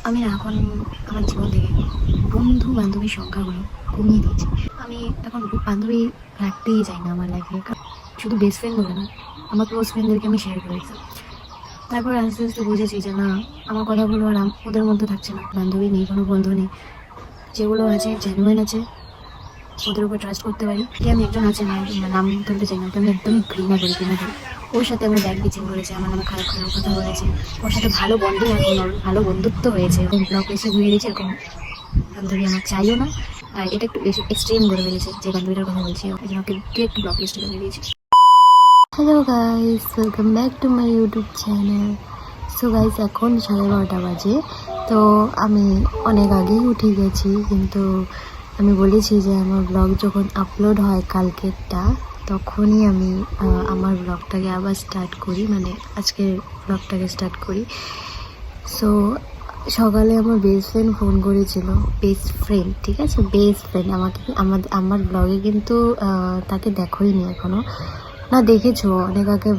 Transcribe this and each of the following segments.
আমি না এখন আমার জীবন থেকে বন্ধু বান্ধবীর সংখ্যাগুলো কমিয়ে দিয়েছি। আমি এখন বান্ধবী রাখতেই চাই না আমার লাইফে, শুধু বেস্ট ফ্রেন্ড বলে না, আমার ক্লোজ ফ্রেন্ডদেরকে আমি শেয়ার করেছি। তারপর আস্তে আস্তে বুঝেছি যে না, আমার কথাগুলো আর ওদের মধ্যে থাকছে না। বান্ধবী নেই, কোনো বন্ধু নেই, যেগুলো আছে জেনুইন আছে, ওদের উপর ট্রাস্ট করতে পারি। কি আমি একজন আছে না, নাম তুলতে চাই না, ওকে আমি একদমই ঘৃণা করি। ওর সাথে আমার ব্যাগ বিচিং করেছে, আমার নামে খারাপ খারাপ কথা বলেছে। ওর সাথে ভালো বন্ধু, এখন ওর ভালো বন্ধুত্ব হয়েছে, ওর ব্লক এসে ঘুরিয়ে দিয়েছে। এরকম বান্ধবী আমার চাইও না। আর এটা একটু বেশি এক্সট্রিম করে ফেলেছে, যে বান্ধবীটার কথা বলছি, ওই জন্য ওকে ডিরেক্ট ব্লক লিস্টে করে দিয়েছি। Hello guys, welcome back to my YouTube channel. So guys, এখন 12:30 বাজে। তো আমি অনেক আগেই উঠে গেছি, কিন্তু আমি বলেছি যে আমার ব্লগ যখন আপলোড হয় কালকেরটা, তখনই আমি আমার ব্লগটাকে আবার স্টার্ট করি, মানে আজকের ব্লগটাকে স্টার্ট করি। সো সকালে আমার বেস্ট ফ্রেন্ড ফোন করেছিল। বেস্ট ফ্রেন্ড, ঠিক আছে, বেস্ট ফ্রেন্ড। আমার ব্লগে কিন্তু তাকে দেখোই নি এখনো। না, দেখেছো অনেক আগে,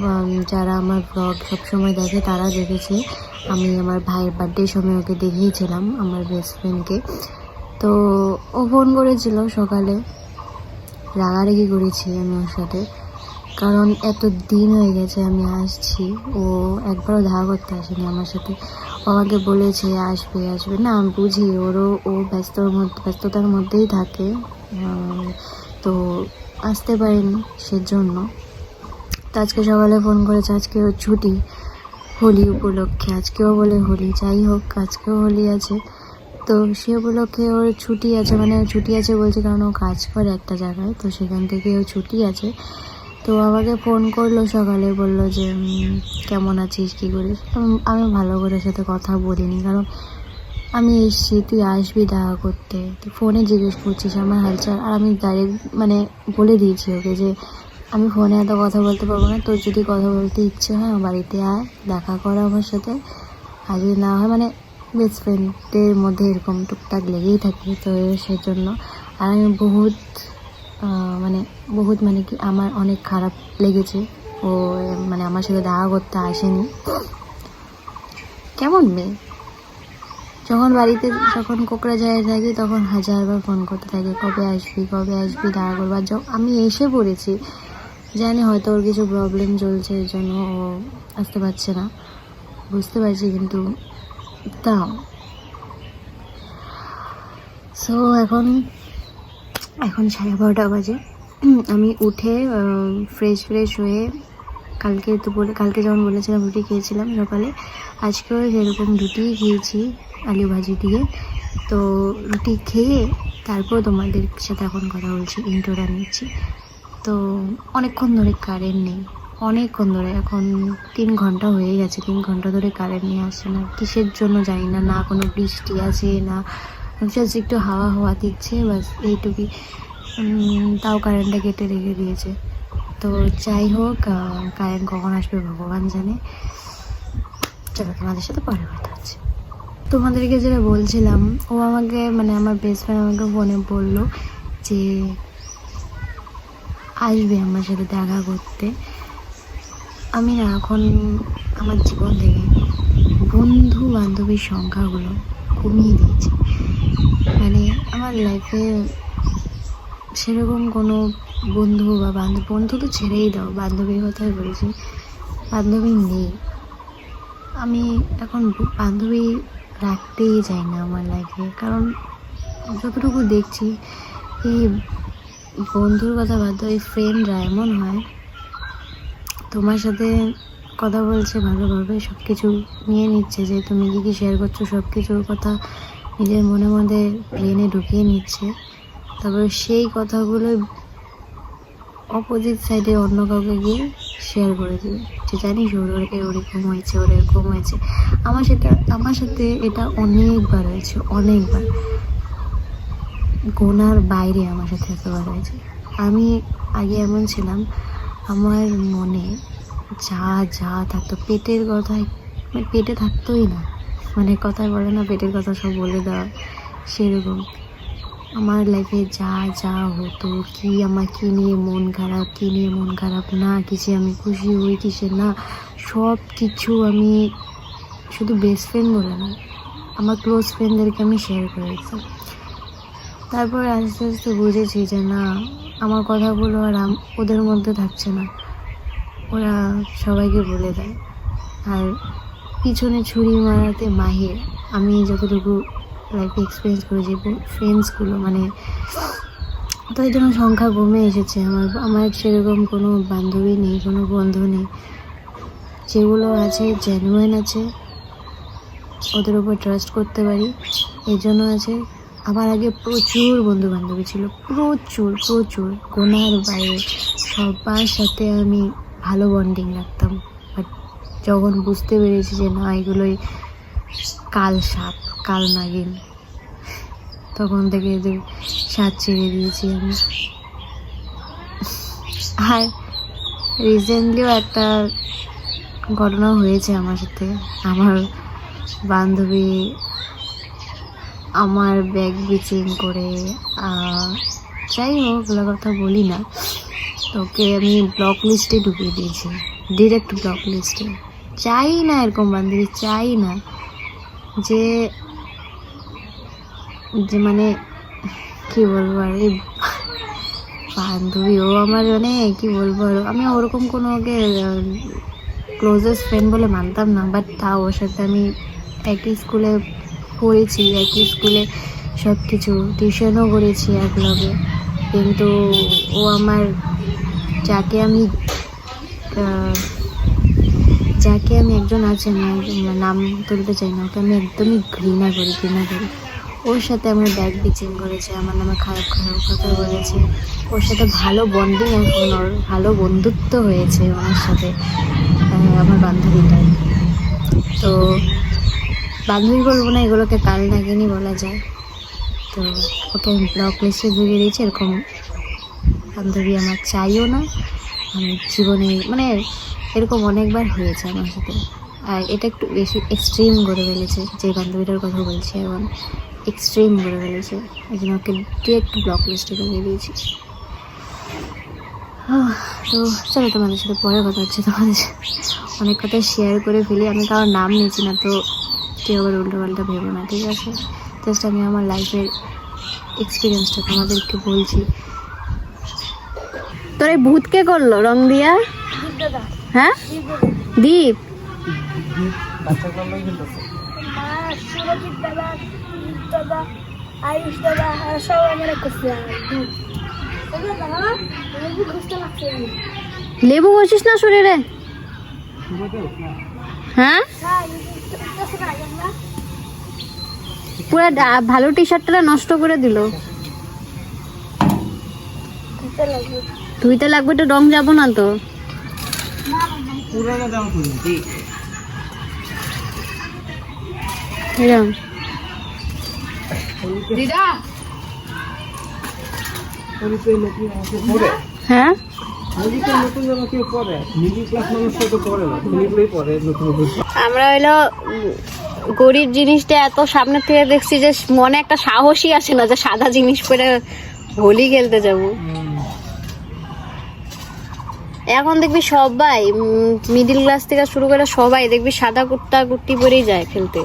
যারা আমার ব্লগ সবসময় দেখে তারা দেখেছে। আমি আমার ভাইয়ের বার্থডের সময় ওকে দেখিয়েছিলাম, আমার বেস্ট ফ্রেন্ডকে। তো ও ফোন করেছিল সকালে, রাগারাগি করেছি আমি ওর সাথে, কারণ এত দিন হয়ে গেছে আমি আসছি, ও একবারও দেখা করতে আসেনি আমার সাথে। ও আমাকে বলেছে আসবে আসবে, না আমি বুঝি ও ব্যস্ততার মধ্যেই থাকে, তো আসতে পারেনি সেজন্য। তো আজকে সকালে ফোন করেছে, আজকে ওর ছুটি হোলি উপলক্ষে, আজকেও বলে হোলি, যাই হোক আজকেও হোলি আছে। তো সে উপলক্ষে ওর ছুটি আছে, মানে ছুটি আছে বলছে কারণ ও কাজ করে একটা জায়গায়, তো সেখান থেকে ওর ছুটি আছে। তো আমাকে ফোন করলো সকালে, বললো যে কেমন আছিস, কী করিস। আমি ভালো করে ওর সাথে কথা বলিনি, কারণ আমি এসছি, তুই আসবি দেখা করতে, তুই ফোনে জিজ্ঞেস করছিস আমার হালচাল। আর আমি ডাইরেক্ট মানে বলে দিয়েছি ওকে যে আমি ফোনে এত কথা বলতে পারবো না, তোর যদি কথা বলতে ইচ্ছে হয় বাড়িতে আয়, দেখা কর আমার সাথে, আর যদি না হয় মানে বেস্ট ফ্রেন্ডদের মধ্যে এরকম টুকটাক লেগেই থাকে, তো সেজন্য। আর আমি বহুত মানে কি আমার অনেক খারাপ লেগেছে ও মানে আমার সাথে দেখা করতে আসেনি। কেমন মেয়ে, যখন কোকড়াঝাড়ে থাকি তখন হাজারবার ফোন করতে থাকে, কবে আসবি দেখা করবার। আমি এসে পড়েছি, জানি হয়তো ওর কিছু প্রবলেম চলছে, এর জন্য ও আসতে পারছে না, বুঝতে পারছি, কিন্তু তাও। সো এখন 12:30 বাজে। আমি উঠে ফ্রেশ হয়ে, কালকে যেমন বলেছিলাম রুটি খেয়েছিলাম সকালে, আজকেও সেরকম রুটি খেয়েছি আলু ভাজি দিয়ে। তো রুটি খেয়ে তারপর তোমাদের সাথে এখন কথা বলছি, ইন্ট্রোটা নিচ্ছি। তো অনেকক্ষণ ধরে কারেন্ট নেই, অনেকক্ষণ ধরে, এখন 3 ঘন্টা হয়ে গেছে, 3 ঘন্টা ধরে কারেন্ট নিয়ে আসছে না, কিসের জন্য জানি না। না কোনো বৃষ্টি আছে, না জাস্ট একটু হাওয়া দিচ্ছে, বাস এইটুকুই। তাও কারেন্টটা কেটে রেখে দিয়েছে। তো যাই হোক, কারেন্ট কখন আসবে ভগবান জানে। চলো তোমাদের সাথে পরে কথা হচ্ছে। তোমাদেরকে যেটা বলছিলাম, ও আমাকে মানে আমার বেস্ট ফ্রেন্ড আমাকে ফোনে বললো যে আসবে আমার সাথে দেখা করতে। আমি না এখন আমার জীবন থেকে বন্ধু বান্ধবীর সংখ্যাগুলো কমিয়ে দিয়েছি। মানে আমার লাইফে সেরকম কোনো বন্ধু বা বন্ধু তো ছেড়েই দাও, বান্ধবীর কথাই বলেছি, বান্ধবী নেই। আমি এখন বান্ধবী রাখতেই চাই না আমার লাইফে, কারণ যতটুকু দেখছি এই বন্ধুর কথা বাদ দাও, এই ফ্রেন্ডরা এমন হয় তোমার সাথে কথা বলছে ভালোভাবে, সব কিছু নিয়ে নিচ্ছে, যে তুমি কী শেয়ার করছো সব কিছুর কথা নিজের মনে ব্রেনে ঢুকিয়ে নিচ্ছে। তারপরে সেই কথাগুলো অপোজিট সাইডে অন্য কাউকে গিয়ে শেয়ার করে দেবে, যে জানিস ওরকম হয়েছে। আমার সাথে এটা অনেকবার হয়েছে, অনেকবার, গোনার বাইরে আমার সাথে এতবার হয়েছে। আমি আগে এমন ছিলাম, আমার মনে যা থাকতো পেটের কথায়, মানে পেটে থাকতোই না, মানে কথায় বলে না পেটের কথা সব বলে দেওয়া, সেরকম আমার লাইফে যা হতো, আমার কী নিয়ে মন খারাপ না, কিসে আমি খুশি হই, কিসে না, সব কিছু আমি শুধু বেস্ট ফ্রেন্ড বলে না, আমার ক্লোজ ফ্রেন্ডদেরকে আমি শেয়ার করেছি। তারপর আস্তে আস্তে বুঝেছি যে না, আমার কথাগুলো আর ওদের মধ্যে থাকছে না, ওরা সবাইকে বলে দেয়। আর পিছনে ছুরি মারাতে মাহির। আমি যতটুকু লাইফে এক্সপিরিয়েন্স করেছি, ফ্রেন্ডসগুলো মানে তাদের জন্য সংখ্যা কমে এসেছে। আমার সেরকম কোনো বান্ধবী নেই, কোনো বন্ধু নেই। যেগুলো আছে জেনুইন আছে, ওদের উপর ট্রাস্ট করতে পারি, এই জন্য আছে। আমার আগে প্রচুর বন্ধু বান্ধবী ছিল, প্রচুর প্রচুর, গোনার বাইরে। সবার সাথে আমি ভালো বন্ডিং রাখতাম। বাট যখন বুঝতে পেরেছি যে না, এগুলোই কাল সাপ, কাল নাগিন, তখন থেকে এদের সাথ ছেড়ে দিয়েছি আমি। আর রিসেন্টলিও একটা ঘটনা হয়েছে আমার সাথে। আমার বান্ধবী আমার ব্যাগ বিচিং করে, যাই হোক ওগুলো কথা বলি না, তোকে আমি ব্লক লিস্টে ঢুকিয়ে দিয়েছি, ডিরেক্ট ব্লক লিস্টে। চাই না এরকম বান্ধবী, চাই না যে যে মানে কী বলবো আর, এই বান্ধবী ও আমার মানে কী বলবো আর, আমি ওরকম কোনো ওকে ক্লোজেস্ট ফ্রেন্ড বলে মানতাম না। বাট তাও ওর সাথে আমি একই স্কুলে পড়েছি, একই স্কুলে সব কিছু, টিউশনও করেছি একলগে। কিন্তু ও আমার যাকে আমি একজন আছে, আমি নাম তুলতে চাই না, ওকে আমি একদমই ঘৃণা করি। ওর সাথে আমার ব্যাগ বিচিং করেছে, আমার নামে খারাপ খারাপ কথা বলেছে। ওর সাথে ভালো বন্ডিং, এখন ওর ভালো বন্ধুত্ব হয়েছে ওনার সাথে, আমার বান্ধবীটার। তো বান্ধবী বলবো না, এগুলোকে কাল নাগিনি বলা যায়। তো ওকে আমি ব্লক লিস্টে ঢুকিয়ে দিয়েছি। এরকম বান্ধবী আমার চাইও না আমি জীবনে, মানে এরকম অনেকবার হয়েছে আমার সাথে। আর এটা একটু বেশি এক্সট্রিম করে ফেলেছে, যে বান্ধবীটার কথা বলছি এখন, এক্সট্রিম করে ফেলেছে। এই জন্য ওকে ডিরেক্ট ব্লক লিস্টে ঢুকিয়ে দিয়েছি। তো চলো, তোমাদের সাথে পরে কথা হচ্ছে। তোমাদের অনেক কথা শেয়ার করে ফেলি, আমি কারোর নাম নিয়েছি না, তো কেউ আবার উল্টোপাল্টা ভেবো না, ঠিক আছে? জাস্ট আমি আমার লাইফের এক্সপিরিয়েন্সটা তোমাদেরকে বলছি। তোর এই ভূত কে করলো রং দিয়া? হ্যাঁ, দীপ। লেবু ঘষিস না শরীরে? হ্যাঁ, পুরো ভালো টি শার্টটা নষ্ট করে দিল। ধুইতে লাগবে তো, রং যাবো না তো। হ্যাঁ, আমরা হইলো গরিব জিনিসটা এত সামনে থেকে দেখছি যে মনে একটা সাহসই আসে না যে সাদা জিনিস পরে হোলি খেলতে যাবো। এখন দেখবি সবাই মিডিল ক্লাস থেকে শুরু করে সবাই দেখবি সাদা কুর্তা কুর্তি পরেই যায় খেলতে।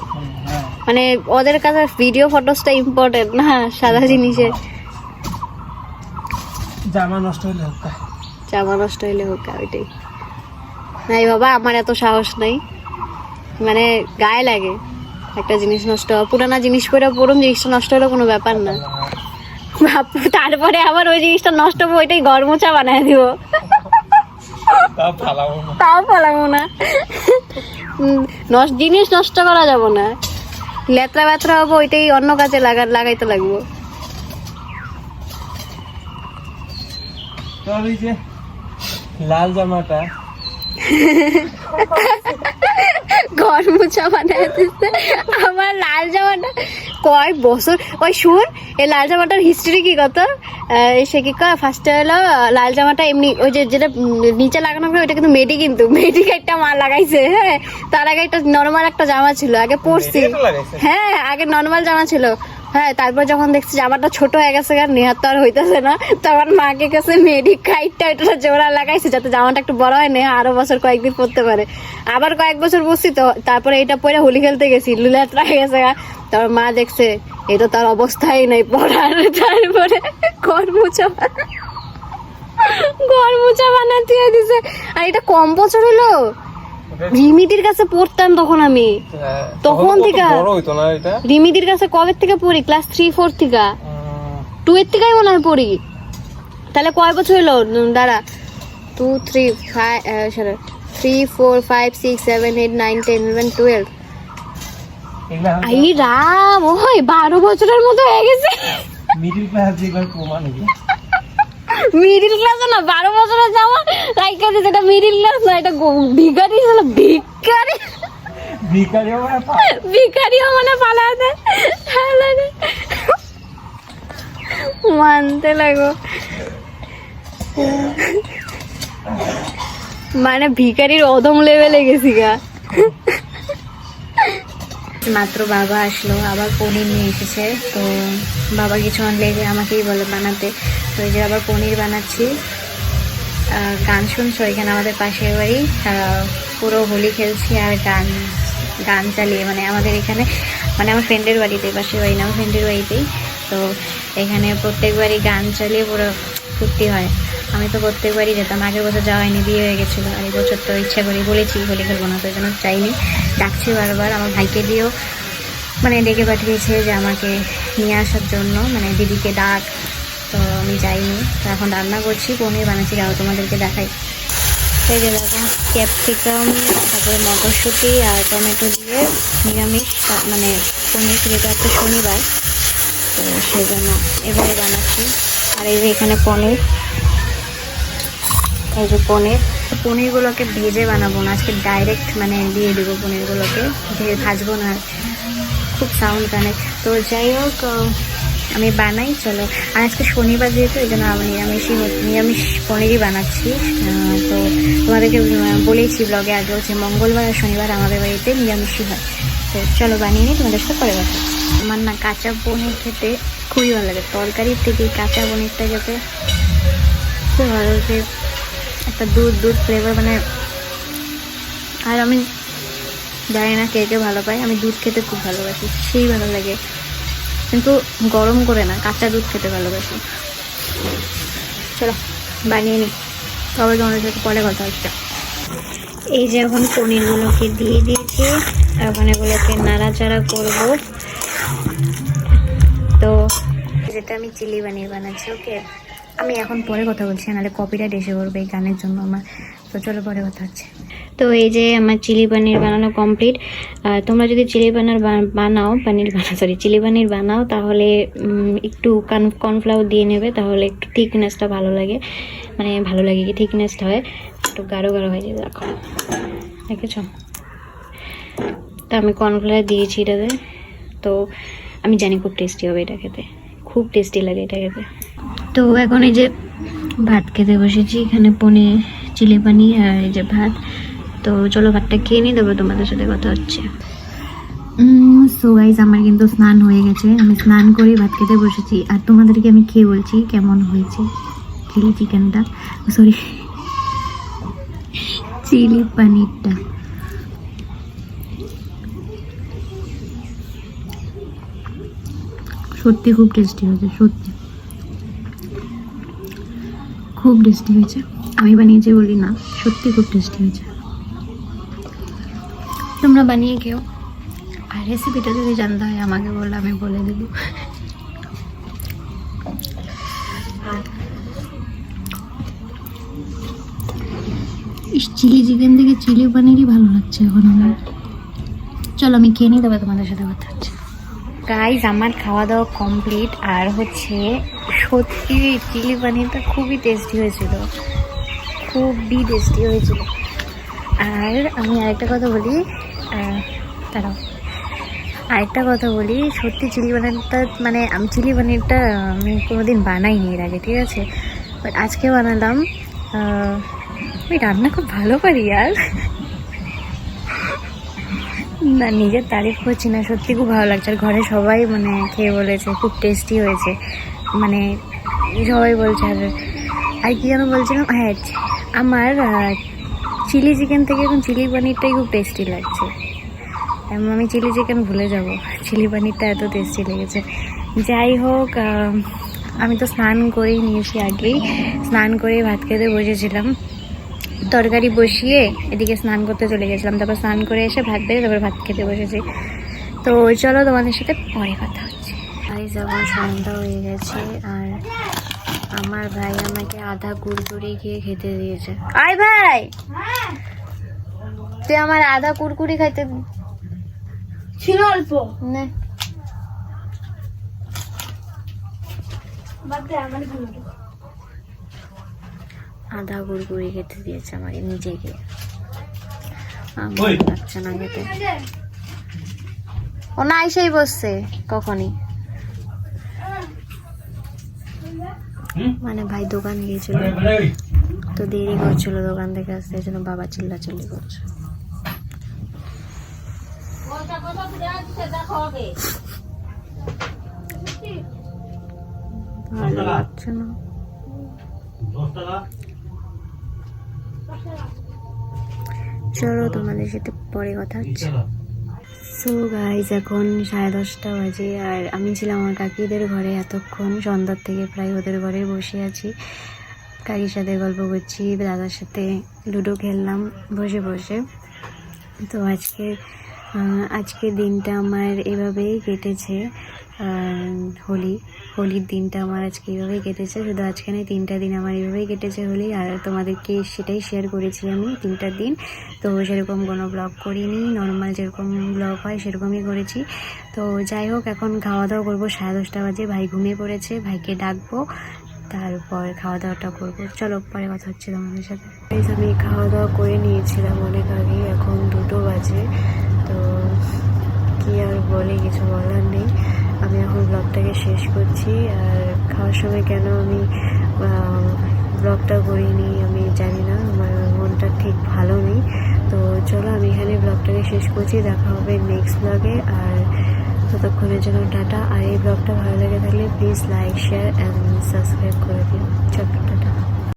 মানে ওদের কাছে ভিডিও ফটোসটা ইম্পর্টেন্ট না, সাদা জিনিসে জামা নষ্ট হইলে হোক, ওইটাই। নাই বাবা, আমার এত সাহস নাই, মানে গায়ে লাগে একটা জিনিস নষ্ট হওয়া। পুরানা জিনিস পরে পুরনো জিনিসটা নষ্ট হলে কোনো ব্যাপার না, তারপরে আবার ওই জিনিসটা নষ্ট হবে, ওইটাই ঘর মোছা বানায় দিব, তাও ফেলাবো না। জিনিস নষ্ট করা যাব না, লেত্রা বেত্রা হবো, ওইটাই অন্য কাজে লাগাইতে লাগবো। লাল জামাটা ঘর মোছা বানায় দিচ্ছে আমার লাল জামাটা। কয় বছর, ওই শুন, এই লাল জামাটার হিস্ট্রি কি কত, সে কি কয়, ফার্স্টে হলো লাল জামাটা এমনি ওই যে যেটা নিচে লাগানো করে ওইটা কিন্তু মেডি একটা মা লাগাইছে। হ্যাঁ, তার আগে একটা নর্মাল একটা জামা ছিল, আগে পরছি। হ্যাঁ, আগে নর্মাল জামা ছিল। হ্যাঁ, তারপর যখন দেখছি জামাটা ছোট হয়ে গেছে, নেহার তো আর হইতেছে না, তখন মাকে কাছে মেডিকাইটটা এটা জোড়া লাগাইছে যাতে জামাটা একটু বড় হয়, নেহা আরো বছর কয়েকদিন পরতে পারে। আবার কয়েক বছর বসছি তো, তারপরে এটা পরে হোলি খেলতে গেছি, লুলাত্রা হয়ে গেছে, তারপর মা দেখছে এটা তার অবস্থাই নাই পড়ার, তারপরে ঘর মোছা বানাতে দিছে। আর এটা কম বছর হলো, রিমিদির কাছে পড়তাম তখন আমি, তখন থেকে রিমিদির কাছে কবে থেকে পড়ি, ক্লাস 3-4 থেকে, 2 এর থেকেই মনে হয় পড়ি। তাহলে কয় বছর হলো, দাঁড়া, 2, 3, 4, 5, 6, 7, 8, 9, 10, 11, 12। আই রাম, ওই 12 বছরের মতো হয়ে গেছে। মিডিল ক্লাস যেগুলো প্রমাণ হলো, মিডিল ক্লাস না, 12 বছরের জামা রাইকা দিছে, এটা মিডিল ক্লাস না, এটা ভিখারি ছিল, ভিখারি। ভিখারিও মানে পালাতে মানতে লাগো, মানে ভিখারির অধম লেভেলে গেছি গা। মাত্র বাবা আসলো, আবার পনির নিয়ে এসেছে, তো বাবা কিছু আনলে আমাকেই বলে বানাতে, তো এই যে আবার পনির বানাচ্ছি। গান শুনছো, এখানে আমাদের পাশের বাড়ি, পুরো হোলি খেলছি আর গান চালিয়ে, মানে আমাদের এখানে, মানে আমার ফ্রেন্ডের বাড়িতে, পাশের বাড়ি না, আমার ফ্রেন্ডের বাড়িতেই, তো এখানে প্রত্যেকবারই গান চালিয়ে পুরো ফুর্তি হয়। আমি তো প্রত্যেকবারই যেতাম, আগের বছর যাওয়া হয়নি, বিয়ে হয়ে গেছিলো, আর এই বছর তো ইচ্ছা করি বলেছি হোলি খেলবো না, তো এই জন্য চাইনি, ডাকছি বারবার। আমার ভাইকে দিয়েও মানে ডেকে পাঠিয়েছে যে আমাকে নিয়ে আসার জন্য, মানে দিদিকে ডাক, তো আমি যাইনি। তো এখন রান্না করছি, পনির বানাচ্ছি, যাও তোমাদেরকে দেখাই। এই যে দেখো, ক্যাপসিকাম, তারপরে মটরশুঁটি আর টমেটো দিয়ে নিরামিষ, মানে পনির, যেটা হচ্ছে শনিবার, তো সেই জন্য এভাবে বানাচ্ছি। আর এই যে এখানে পনির, এই যে পনিরগুলোকে ভেজে বানাবো না, আজকে ডাইরেক্ট মানে দিয়ে দেবো পনিরগুলোকে, ভাজবো না, খুব সাউন্ড কানে। তো যাই হোক, আমি বানাই, চলো। আর আজকে শনিবার যেহেতু, এই জন্য আমি নিরামিষ পনিরই বানাচ্ছি। তো তোমাদেরকে বলেইছি ব্লগে আগে, হচ্ছে মঙ্গলবার আর শনিবার আমাদের বাড়িতে নিরামিষই হয়। তো চলো বানিয়ে নিই, তোমাদের সাথে পরে কথা। আমার না কাঁচা পনির খেতে খুবই ভালো লাগে, তরকারির থেকে কাঁচা পনিরটা খেতে খুব ভালো লাগে, একটা দুধ ফ্লেভার, মানে। আর আমি জানি না কে কে ভালো পায়, আমি দুধ খেতে খুব ভালোবাসি, সেই ভালো লাগে, কিন্তু গরম করে না, কাঁচা দুধ খেতে ভালোবাসি। চলো বানিয়ে নিই, তবে তোমাদের সাথে পরে কথা হচ্ছে। এই যে এখন পনিরগুলোকে দিয়ে দিয়েছি, এখন এগুলোকে নাড়াচাড়া করবো। তো যেটা আমি চিলি পনির বানাচ্ছি, ওকে, আমি এখন পরে কথা বলছি, নাহলে কপিরাইট এসে পড়বে এই গানের জন্য আমার। তো চলো পরে কথা হচ্ছে। তো এই যে আমার চিলি পনির বানানো কমপ্লিট। তোমরা যদি চিলি পনির বানাও তাহলে একটু কর্নফ্লাওয়ার দিয়ে নেবে, তাহলে একটু থিকনেসটা ভালো লাগে, মানে ভালো লাগে কি থিকনেসটা হয়, একটু গাঢ় হয়ে যায়। দেখো, দেখেছো? তো আমি কর্নফ্লাওয়ার দিয়েছি এটাতে, তো আমি জানি খুব টেস্টি হবে এটা খেতে, খুব টেস্টি লাগে এটা খেতে। তো এখন এই যে ভাত খেতে বসেছি, এখানে চিলি পনির আর এই যে ভাত। তো চলো ভাতটা খেয়ে নিই, তারপর তোমাদের সাথে কথা হচ্ছে। সো গাইজ, আমার কিন্তু স্নান হয়ে গেছে, আমি স্নান করে ভাত খেতে বসেছি, আর তোমাদেরকে আমি খেয়ে বলছি কেমন হয়েছে চিলি চিকেনটা, সরি চিলি পনিরটা। সত্যি খুব টেস্টি হয়েছে, সত্যি খুব টেস্টি হয়েছে, আমি বানিয়েছি বলি না, সত্যি খুব টেস্টি হয়েছে। তোমরা বানিয়ে খেও, আর রেসিপিটা যদি জানতে হয় আমাকে বললে আমি বলে দেবো। চিলি চিকেন থেকে চিলি পনিরই ভালো লাগছে এখন আমার। চলো আমি খেয়ে নিই, তবে তোমাদের সাথে কথা হচ্ছে। গাইজ, আমার খাওয়া দাওয়া কমপ্লিট, আর হচ্ছে সত্যি চিলি পনিরটা খুবই টেস্টি হয়েছিল, খুবই টেস্টি হয়েছিল। আর আমি আরেকটা কথা বলি, সত্যি চিলি পনিরটা, মানে আমি চিলি পনিরটা আমি কোনোদিন বানাইনি এর আগে, ঠিক আছে, বাট আজকে বানালাম। আমি রান্না খুব ভালো পারি আর না, নিজের তারিফ করছি না, সত্যি খুব ভালো লাগছে। আর ঘরে সবাই মানে খেয়ে বলেছে খুব টেস্টি হয়েছে, মানে সবাই বলছে। আর কি যেন বলছিলাম, হ্যাঁ, আমার চিলি চিকেন থেকে এখন চিলি পনিরটাই খুব টেস্টি লাগছে, আমি চিলি চিকেন ভুলে যাব, চিলি পানিরটা এত টেস্টি লেগেছে। যাই হোক, আমি তো স্নান করেই নিয়েছি, আগেই স্নান করে ভাত খেতে বসেছিলাম, তরকারি বসিয়ে এদিকে স্নান করতে চলে গেছিলাম, তারপর স্নান করে এসে ভাত বেড়ে তারপর ভাত খেতে বসেছি। তো চলো তোমাদের সাথে পরে কথা হচ্ছে। ভাই যখন সন্ধ্যা হয়ে গেছে আর আমার ভাই আমাকে আধা কুরকুরি খেয়ে খেতে দিয়েছে। আয় ভাই, তুই আমার আধা কুরকুরি খাইতে ছিল অল্প, না, আধা কুরকুরি খেতে দিয়েছে আমাকে নিজেকে, আমার বাচ্চা না খেতে। ও না এসেই বসছে কখনই, মানে ভাই দোকান গিয়েছিল তো দেরি করছিল দোকান থেকে আসতে, এই জন্য বাবা চিল্লাচিল্লি করছে। ভালো লাগছে না। চলো তোমাদের সাথে পরে কথা হচ্ছে। সো গাইজ, এখন 10:30 বাজে আর আমি ছিলাম আমার কাকিদের ঘরে এতক্ষণ, সন্ধ্যার থেকে প্রায় ওদের ঘরে বসে আছি, কাকির সাথে গল্প করছি, দাদার সাথে লুডো খেললাম বসে বসে। তো আজকের দিনটা আমার এভাবেই কেটেছে, হোলির দিনটা আমার আজকে এইভাবেই কেটেছে। শুধু আজকে নয়, 3টা দিন আমার এইভাবেই কেটেছে হোলি, আর তোমাদেরকে সেটাই শেয়ার করেছি আমি 3টা দিন। তো সেরকম কোনো ব্লগ করিনি, নর্মাল যেরকম ব্লগ হয় সেরকমই করেছি। তো যাই হোক, এখন খাওয়া দাওয়া করবো, 10:30 বাজে, ভাই ঘুমিয়ে পড়েছে, ভাইকে ডাকবো, তারপর খাওয়া দাওয়াটা করবো। চলো পরে কথা হচ্ছে তোমাদের সাথে। আমি খাওয়া দাওয়া করে নিয়েছিলাম অনেক আগে, এখন 2টো বাজে। তো কি আর বলে, কিছু বলার নেই। আমি এখন ব্লগটাকে শেষ করছি। আর খাওয়ার সময় কেন আমি ব্লগটা করিনি আমি জানি না, আমার মনটা ঠিক ভালো নেই। তো চলো আমি এখানে ব্লগটাকে শেষ করছি, দেখা হবে নেক্সট ব্লগে। আর ততক্ষণের জন্য টাটা। আর এই ব্লগটা ভালো লেগে থাকলে please like, share and subscribe করে দিও। চলো টাটা।